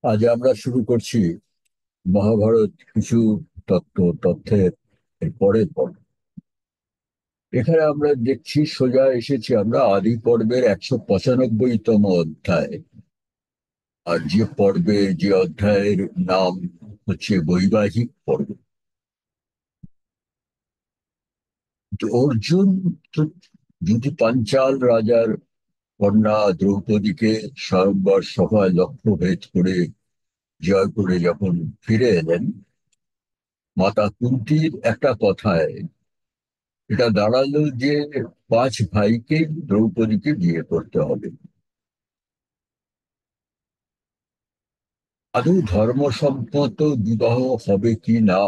আজ আমরা শুরু করছি মহাভারত কিছু তথ্যের এর পরের পর্ব। এখানে আমরা দেখছি সোজা এসেছি আমরা আদি পর্বের 195তম অধ্যায়। আর যে অধ্যায়ের নাম হচ্ছে বৈবাহিক পর্ব। তো অর্জুন তো যদি পাঞ্চাল রাজার কন্যা দ্রৌপদীকে স্বয়ংবর সভায় লক্ষ্যভেদ করে জয় করে যখন ফিরে এলেন, মাতা কুন্তির একটা কথায় এটা দাঁড়ালো যে পাঁচ ভাইকে দ্রৌপদীকে বিয়ে করতে হবে। আদৌ ধর্মসম্মত বিবাহ হবে কি না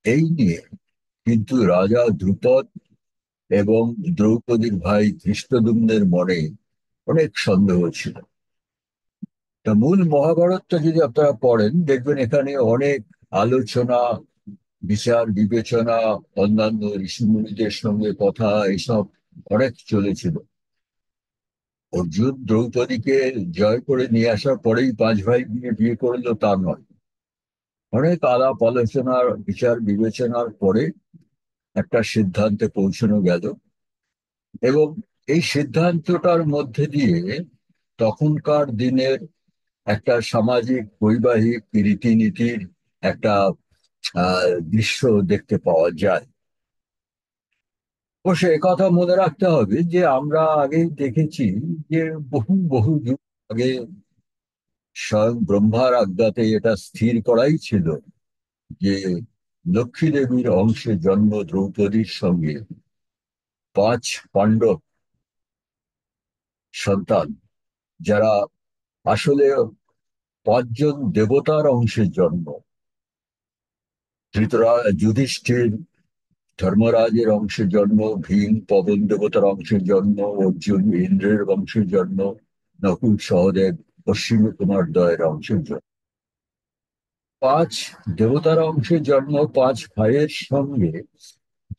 এই নিয়ে কিন্তু রাজা ধ্রুপদ এবং দ্রৌপদীর ভাই ধৃষ্টদ্যুম্নের মনে অনেক সন্দেহ ছিল। তা মূল মহাভারতটা যদি আপনারা পড়েন দেখবেন এখানে অনেক আলোচনা, বিচার বিবেচনা, অন্যান্য ঋষিমুনিদের সঙ্গে কথা, এসব অনেক চলেছিল। অর্জুন দ্রৌপদীকে জয় করে নিয়ে আসার পরেই পাঁচ ভাই নিয়ে বিয়ে করলো তা নয়। অনেক আলাপ আলোচনার বিচার বিবেচনার পরে একটা সিদ্ধান্তে পৌঁছানো গেল। এবং এই সিদ্ধান্তটার মধ্যে দিয়ে তখনকার দিনের একটা সামাজিক বৈবাহিক রীতিনীতির একটা দৃশ্য দেখতে পাওয়া যায়। অবশ্য একথা মনে রাখতে হবে যে আমরা আগেই দেখেছি যে বহু বহু যুগ আগে স্বয়ং ব্রহ্মার আজ্ঞাতে এটা স্থির করাই ছিল যে লক্ষ্মী দেবীর অংশে জন্ম দ্রৌপদীর সঙ্গে পাঁচ পাণ্ডব সন্তান, যারা আসলে পাঁচজন দেবতার অংশে জন্ম। যুধিষ্ঠির ধর্মরাজের অংশে জন্ম, ভীম পবন দেবতার অংশে জন্ম, অর্জুন ইন্দ্রের বংশে জন্ম, নকুল সহদেব অশ্বিনী কুমার দয়ের অংশে জন্ম। পাঁচ দেবতার অংশে জন্ম পাঁচ ভাইয়ের সঙ্গে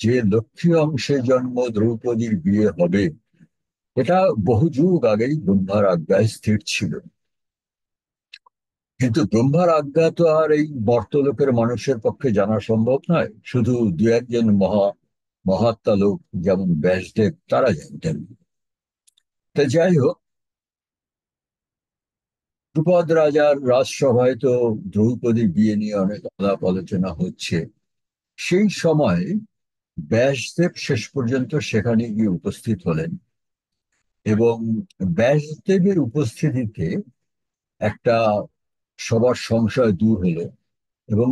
যে লক্ষ্মী অংশে জন্ম দ্রৌপদীর বিয়ে হবে, এটা বহু যুগ আগেই ব্রহ্মার আজ্ঞায় স্থির ছিল। কিন্তু ব্রহ্মার আজ্ঞা তো আর এই মর্তলোকের মানুষের পক্ষে জানা সম্ভব নয়। শুধু দু একজন মহাত্মা লোক যেমন ব্যাসদেব তারা জানতেন। তা যাই হোক, ধ্রুপদ রাজার রাজসভায় তো দ্রৌপদীর বিয়ে নিয়ে অনেক আলাপ আলোচনা হচ্ছে। সেই সময় ব্যাসদেব শেষ পর্যন্ত সেখানে গিয়ে উপস্থিত হলেন। এবং ব্যাসদেবের উপস্থিতিতে একটা সবার সংশয় দূর হলো। এবং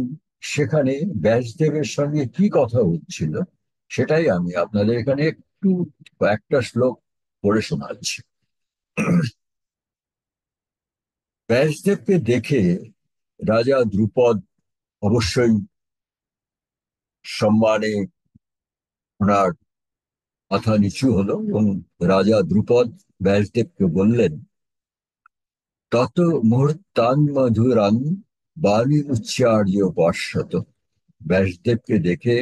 সেখানে ব্যাসদেবের সঙ্গে কি কথা হচ্ছিল সেটাই আমি আপনাদের এখানে একটু কয়েকটা শ্লোক পড়ে শোনাচ্ছি। ব্যাসদেবকে দেখে রাজা ধ্রুপদ অবশ্যই সম্মানে ওনার মাথা নিচু হলো এবং রাজা ধ্রুপদ ব্যাসদেবকে বললেন, তত মুহূর্তান মধুরান বাণী উচ্চার্য পার্শ্বত। ব্যাসদেবকে দেখে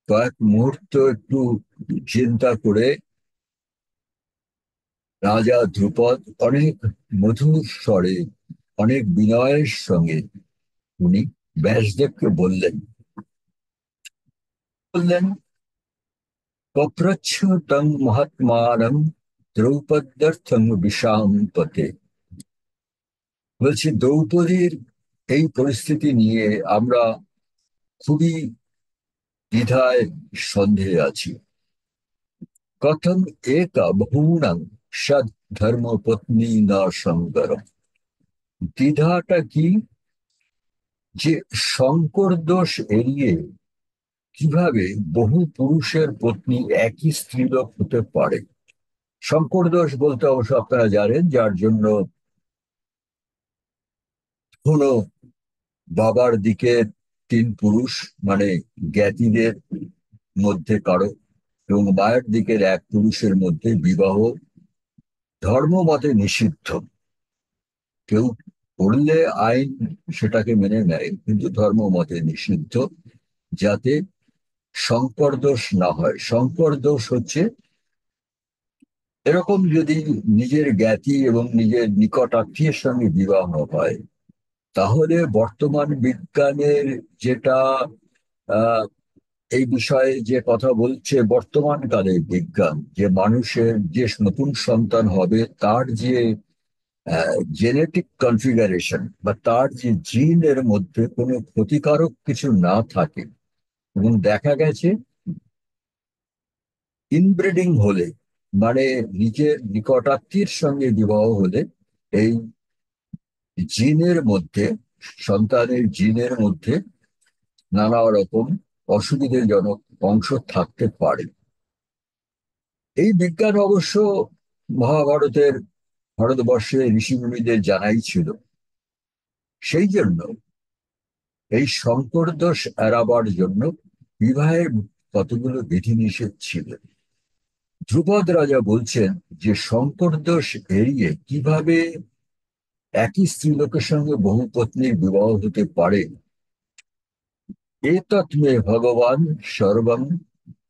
কয়েক মুহূর্ত একটু চিন্তা করে রাজা ধ্রুপদ অনেক মধুর স্বরে, অনেক বিনয়ের সঙ্গে উনি ব্যাসদেবকে বললেন, পপ্রচ্ছ তং মহাত্মানং দ্রৌপদ্যর্থং বিষাম পতে। বলছি দ্রৌপদীর এই পরিস্থিতি নিয়ে আমরা খুবই দ্বিধায় সন্দেহে আছি। কথম একা বহুনাং সদ ধর্ম পত্নী না সংকরম। দ্বিধাটা কি, যে শঙ্কর দোষ এড়িয়ে কিভাবে বহু পুরুষের পত্নী একই স্ত্রীলোক হতে পারে। শঙ্কর দোষ বলতে অবশ্য আপনারা জানেন, যার জন্য কোনো বাবার দিকে তিন পুরুষ, মানে জ্ঞাতিদের মধ্যে কারো, এবং মায়ের দিকের এক পুরুষের মধ্যে বিবাহ ধর্ম মতে নিষিদ্ধ। কেউ করলে আইন সেটাকে মেনে নেয়, কিন্তু ধর্ম মতে নিষিদ্ধ, যাতে শঙ্কর দোষ না হয়। শঙ্কর দোষ হচ্ছে এরকম যদি নিজের জ্ঞাতি এবং নিজের নিকট আত্মীয়ের সঙ্গে বিবাহ হয়, তাহলে বর্তমান বিজ্ঞানের যেটা আহ, এই বিষয়ে যে কথা বলছে, বর্তমান কালের বিজ্ঞান, যে মানুষের যে নতুন সন্তান হবে তার যে জেনেটিক কনফিগারেশন বা তার যে জিনের মধ্যে কোনো ক্ষতিকারক কিছু না থাকে, এবং দেখা গেছে ইনব্রিডিং হলে, মানে নিজের নিকটাত্মীয়ের সঙ্গে বিবাহ হলে, এই জিনের মধ্যে, সন্তানের জিনের মধ্যে নানা রকম অসুবিধাজনক অংশ থাকতে পারে। এই বিজ্ঞান অবশ্য মহাভারতের, ভারতবর্ষে ঋষিমুনিদের জানাই ছিল। সেই জন্য এই সংকর দোষ এড়াবার জন্য বিবাহের কতগুলো বিধিনিষেধ ছিল। ধ্রুপদ রাজা বলছেন যে সংকর দোষ এড়িয়ে কিভাবে একই স্ত্রীলোকের সঙ্গে বহু পত্নীর বিবাহ হতে পারে। এতৎ মে ভগবান সর্বং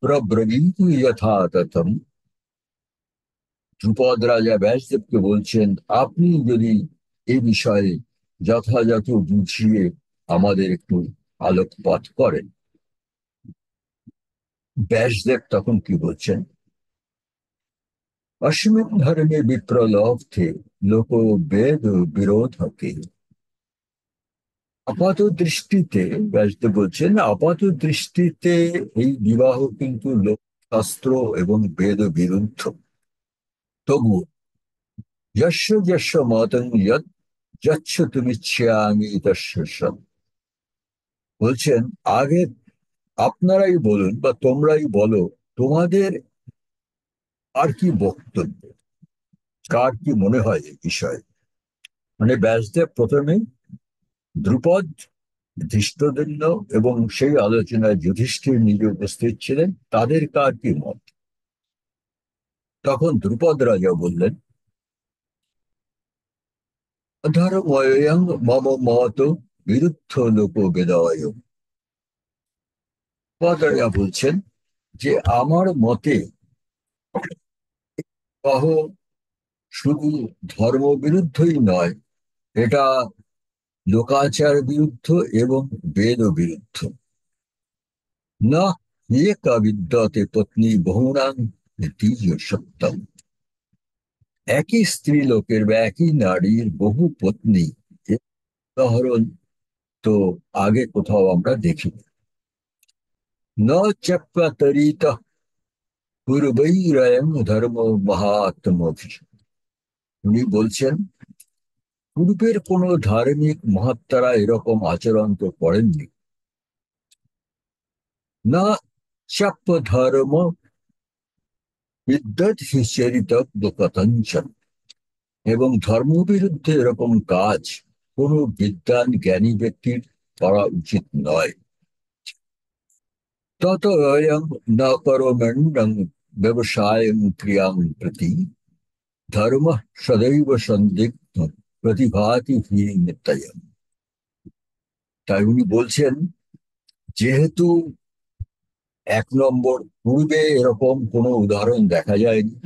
প্রব্রবীতু যথা তথম। ধ্রুপদ রাজা ব্যাসদেবকে বলছেন, আপনি যদি এ বিষয়ে যথাযথ বুঝিয়ে আমাদের একটু আলোকপাত করেন। ব্যাসদেব তখন কি বলছেন? অস্মিন ধর্মে বিপ্রলব্ধে লোক বেদ বিরোধকে। আপাত দৃষ্টিতে, ব্যাসদেব বলছেন, আপাত দৃষ্টিতে এই বিবাহ কিন্তু লোকশাস্ত্র এবং বেদ বিরুদ্ধ। তবু যস্য যস্য মতং যৎ যচ্ছ তুমিচ্ছামি তস্য সৎ। বলছেন, আগে আপনারাই বলুন বা তোমরাই বলো, তোমাদের আর কি বক্তব্য, কার কি মনে হয় এই বিষয়ে। মানে ব্যাসদেব প্রথমে ধ্রুপদ, ধৃষ্টদ্যুম্ন এবং সেই আলোচনায় যুধিষ্ঠির নিজে উপস্থিত ছিলেন, তাদের কার কি মত। তখন ধ্রুপদ রাজা বললেন, ধর্ময়ং মম মত বিরুদ্ধ লোক বেদয়। ধ্রুপদ রাজা বলছেন যে আমার মতে বিবাহ শুধু ধর্ম বিরুদ্ধই নয়, এটা লোকাচার বিরুদ্ধ এবং বেদ বিরুদ্ধ। না একা বিদ্যতে পত্নী বহুনাং দ্বিজ সত্যম। একই স্ত্রী লোকের বা একই নারীর বহু পত্নী, এর উদাহরণ তো আগে কোথাও আমরা দেখিনি। ন চক্রতরিত পূর্বৈরয়ং ধর্ম মহাত্মভি। উনি বলছেন, পূর্বের কোন ধার্মিক মহাত্মারা এরকম আচরণ তো করেননি। না চাপ ধর্ম বিদ্যৎ চরিত কথঞ্চন। এবং ধর্মবিরুদ্ধে এরকম কাজ কোনো বিদ্বান জ্ঞানী ব্যক্তির করা উচিত নয়। তত অয়ং ন করোমণ্ডং ব্যবসায়ং ক্রিয়াং প্রতি ধর্ম সদৈব সন্দিগ্ধ প্রতিভাতি নিত্যয়ম। তাই উনি বলছেন, যেহেতু এক নম্বর, পূর্বে এরকম কোনো উদাহরণ দেখা যায়নি।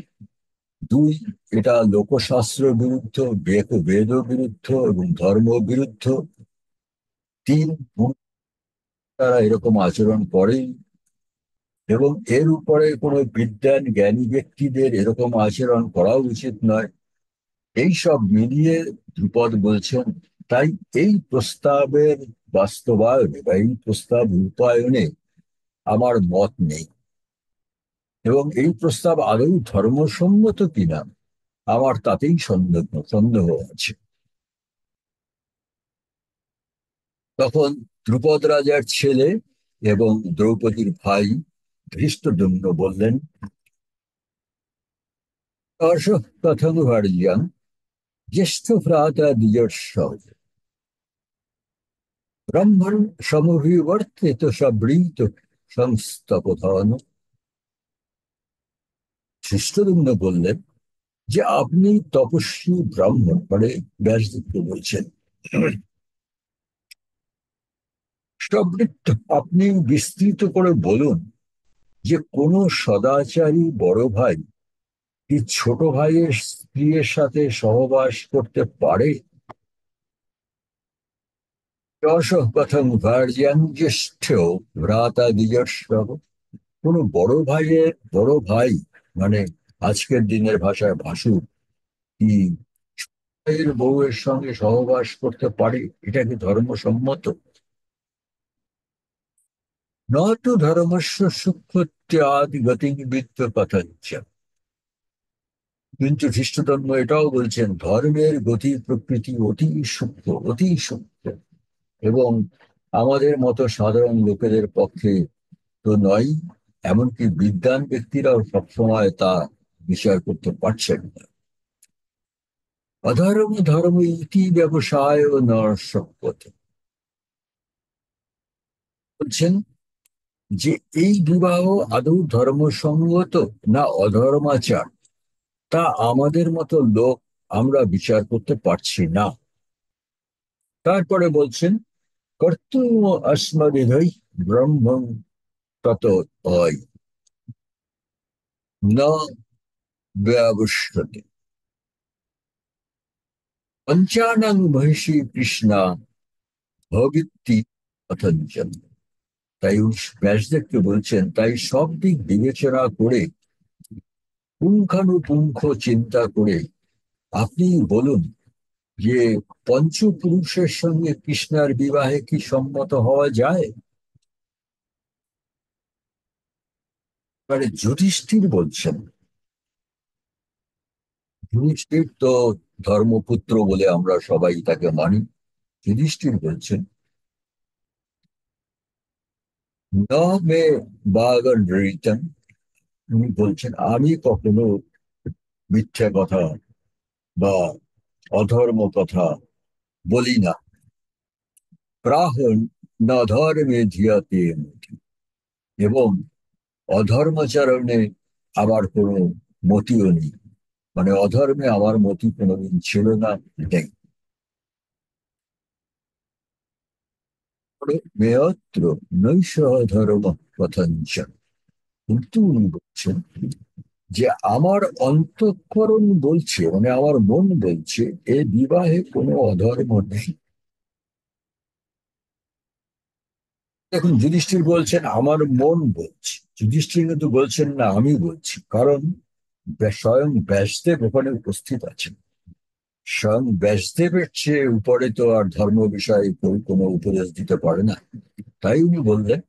দুই, এটা লোকশাস্ত্র বিরুদ্ধ, বেদ বিরুদ্ধ এবং ধর্ম বিরুদ্ধ। তিন, তারা এরকম আচরণ করেই, এবং এর উপরে কোনো বিদ্বান জ্ঞানী ব্যক্তিদের এরকম আচরণ করা উচিত নয়। এই সব মিলিয়ে ধ্রুপদ বলছেন, তাই এই প্রস্তাবের বাস্তবায়নে বা এই প্রস্তাব রূপায়নে আমার মত নেই, এবং এই প্রস্তাব আদৌ ধর্মসম্মত কিনা আমার তাতেই সন্দেহ সন্দেহ আছে। তখন ধ্রুপদ রাজার ছেলে এবং দ্রৌপদীর ভাই ধৃষ্টদ্যুম্ন বললেন, হর্ষ কথং ভার্যাং জ্যেষ্ঠ ভ্রাতা দ্বিজস্ব ব্রাহ্মণ সমভিবর্তিত সবৃত সংস্তপথন। ধৃষ্টদ্যুম্ন বললেন যে আপনি তপস্বী ব্রাহ্মণ, মানে ব্যাসদেবকে বলছেন, সবৃত্ত, আপনি বিস্তৃত করে বলুন যে কোন সদাচারী বড় ভাই কি ছোট ভাইয়ের স্ত্রীর সাথে সহবাস করতে পারে? যশ কথম ভার্যাং জ্যেষ্ঠ ভ্রাতা দ্বিজস্ব। কোনো বড় ভাইয়ের বড় ভাই, মানে আজকের দিনের ভাষায় ভাসুর, কি ভাইয়ের বউয়ের সঙ্গে সহবাস করতে পারে? এটা কি ধর্মসম্মত? নত ধর্মস্য সূক্ষ্মত্যাদি গতিং বিত্ত কথাঞ্চ। কিন্তু খ্রিস্ট ধর্ম এটাও বলছেন ধর্মের গতি প্রকৃতি অতি সূক্ষ্ম, অতি সূক্ষ্ম। এবং আমাদের মতো সাধারণ লোকেদের পক্ষে তো নয়, এমনকি বিদ্বান ব্যক্তিরাও সবসময় তা বিচার করতে পারছেন না। অধর্ম ধর্ম ইতি ব্যবসায় ন শক্যতে। বলছেন যে এই বিবাহ আদৌ ধর্মসঙ্গত না অধর্মাচার, তা আমাদের মতো লোক আমরা বিচার করতে পারছি না। তারপরে বলছেন কর্তুম अस्मदिधৈ ব্রহ্মং তত হয় ন ব্যবশ্যতে পঞ্চানং মহিষী কৃষ্ণা ভবিত্তি অথঞ্চন। তাই ব্যাসদেবকে বলছেন, তাই সব দিক বিবেচনা করে, পুঙ্খানুপুঙ্খ চিন্তা করে আপনি বলুন যে পঞ্চপুরুষের সঙ্গে কৃষ্ণার বিবাহে কি সম্মত হওয়া যায়? এবারে যুধিষ্ঠির বলছেন, যুধিষ্ঠির তো ধর্মপুত্র বলে আমরা সবাই তাকে মানি। যুধিষ্ঠির বলছেন ন মে বাগন রিতম। উনি বলছেন আমি কখনো মিথ্যা কথা বা অধর্ম কথা বলি না। প্রাহ ন ধর্মে ধিয়াতে মতি। এবং অধর্মাচরণে আমার কোনো মতিও নেই, মানে অধর্মে আমার মতি কোনোদিন ছিল না, নেই। মেয়ত্র নৈষ ধর্ম কথঞ্চন। কিন্তু উনি বলছেন যে আমার অন্তঃকরণ বলছে, মানে আমার মন বলছে এ বিবাহে কোনো অধর্ম নেই। দেখুন, যুধিষ্ঠির বলছেন আমার মন বলছে, যুধিষ্ঠির কিন্তু বলছেন না আমি বলছি। কারণ স্বয়ং ব্যাসদেব ওখানে উপস্থিত আছেন। স্বয়ং ব্যাসদেবের চেয়ে উপরে তো আর ধর্ম বিষয়ে কেউ কোনো উপদেশ দিতে পারে না। তাই উনি বললেন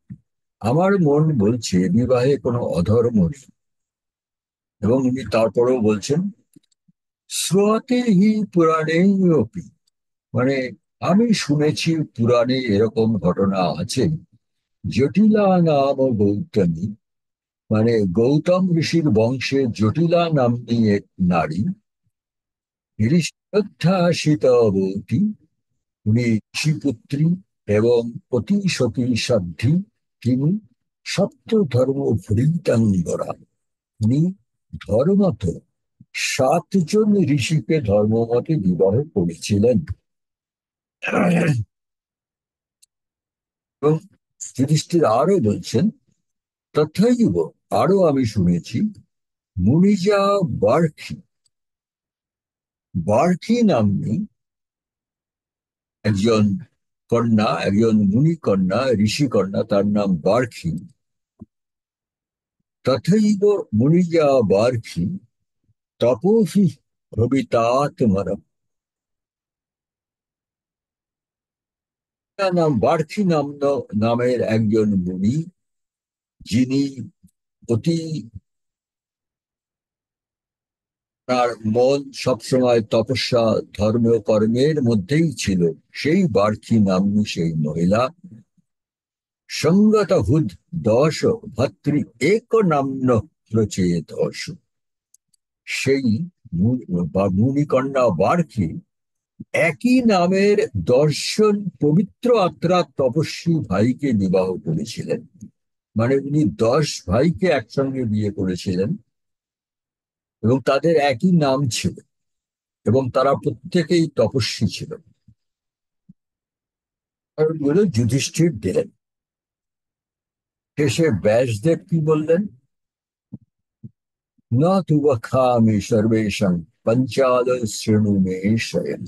আমার মন বলছে বিবাহে কোনো অধর্ম নেই। এবং উনি তারপরেও বলছেন শ্রুয়তে হি পুরাণে অপি। মানে আমি শুনেছি পুরাণে এরকম ঘটনা আছে, জটিলা নাম গৌতমী, মানে গৌতম ঋষির বংশে জটিলা নাম্নী এক নারী শ্রদ্ধাশীতবতী, উনি ঋষিপুত্রী এবং অতি সতী সাধ্বী। তিনি সপ্ত ধর্ম ভৃতাঙ্গরা। উনি ধর্মত 7 জন ঋষিকে ধর্মমতে বিবাহ করেছিলেন। এবং যুধিষ্ঠির আরো বলছেন তথাইব, আরো আমি শুনেছি মুনিজা বার্খি, বার্খি নাম্নী একজন কন্যা, একজন মুনি কন্যা, ঋষি কন্যা, তার নাম বার্খি। তথৈব মুনিজা বার্খি তপোভি ভবিতাত্মরম। তার নাম বার্খি নামের একজন মুনি, যিনি অতি, তার মন সবসময় তপস্যা ধর্মীয় কর্মের মধ্যেই ছিল, সেই বার্খি নাম্নী সেই মহিলা সঙ্গত হুদ দশ ভর্তৃ এক নাম্ন প্রচেত। সেই মুনিকন্যা বার্খি একই নামের দর্শন পবিত্র আত্মা তপস্বী ভাইকে বিবাহ করেছিলেন। মানে উনি 10 ভাইকে একসঙ্গে বিয়ে করেছিলেন এবং তাদের একই নাম ছিল এবং তারা প্রত্যেকেই তপস্বী ছিল। বলে যুধিষ্ঠির দিলেন। শেষে ব্যাসদেব কি বললেন? न तु वखामि सर्वेषां पंचाल शृणु मे शयन।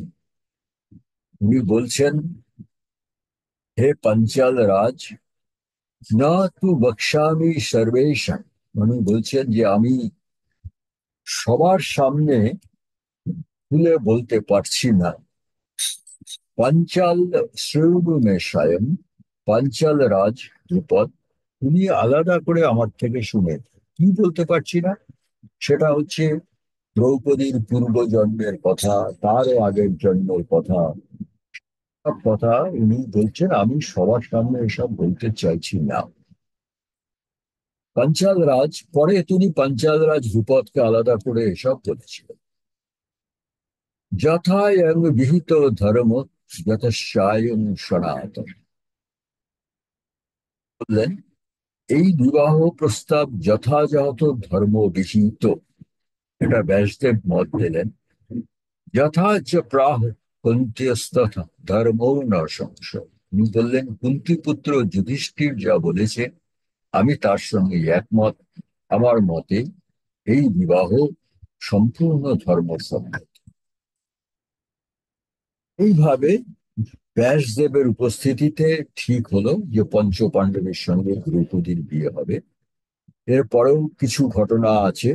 উনি বলছেন, হে পাঞ্চাল রাজ, না তু বক্ষ্যামি সর্বেষাং, উনি বলছেন যে আমি সবার সামনে খুলে বলতে পারছি না। পাঞ্চাল শ্রেণু মেশায়ন, পাঞ্চাল রাজ ধ্রুপদ, উনি আলাদা করে আমার থেকে শুনে কি বলতে পারছি না, সেটা হচ্ছে দ্রৌপদীর পূর্বজন্মের কথা, তারও আগের জন্মের কথা, সব কথা উনি বলছেন আমি সবার সামনে এসব বলতে চাইছি না। পাঞ্চাল রাজ, পরে তিনি পাঞ্চাল রাজ ধ্রুপদকে আলাদা করে এসব বলেছিলেন। যথা এং বিহিত ধর্ম যথস্যায়ং সনাতন, বললেন এই বিবাহ প্রস্তাব যথাযথ ধর্ম বিহিত, এটা ব্যাসদেব মত দিলেন। যথা চ প্রাহ কুন্তিস্তথা ধর্মো ন সংশয়, উনি বললেন কুন্তি পুত্র যুধিষ্ঠির যা বলেছে আমি তার সঙ্গে একমত। আমার মতে এই বিবাহ সম্পূর্ণ ধর্মসম্মত। এইভাবে ব্যাসদেবের উপস্থিতিতে ঠিক হলো যে পঞ্চ পাণ্ডবের সঙ্গে দ্রৌপদীর বিয়ে হবে। এরপরেও কিছু ঘটনা আছে।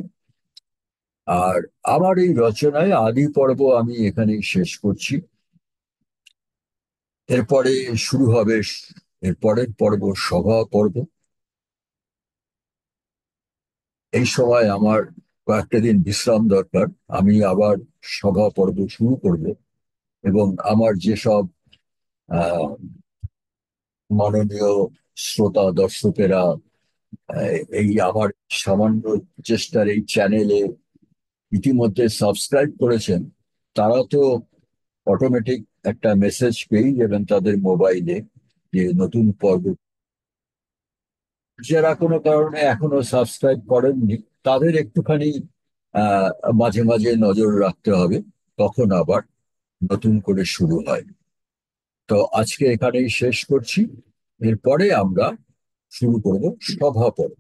আর আমার এই রচনায় আদি পর্ব আমি এখানেই শেষ করছি। এরপরে শুরু হবে এর পরের পর্ব, সভা পর্ব। এই সময় আমার কয়েকটা দিন বিশ্রাম দরকার। আমি আবার সভা পর্ব শুরু করব, এবং আমার যেসব আহ মাননীয় শ্রোতা দর্শকেরা এই আমার সামান্য চেষ্টার এই চ্যানেলে ইতিমধ্যে সাবস্ক্রাইব করেছেন, তারা তো অটোমেটিক একটা মেসেজ পেয়ে যাবেন তাদের মোবাইলে যে নতুন পর্ব। যারা কোনো কারণে এখনো সাবস্ক্রাইব করেননি, তাদের একটুখানি আহ মাঝে মাঝে নজর রাখতে হবে, তখন আবার নতুন করে শুরু হয়। তো আজকে এখানেই শেষ করছি। এরপরে আমরা শুরু করব সভা পর্ব।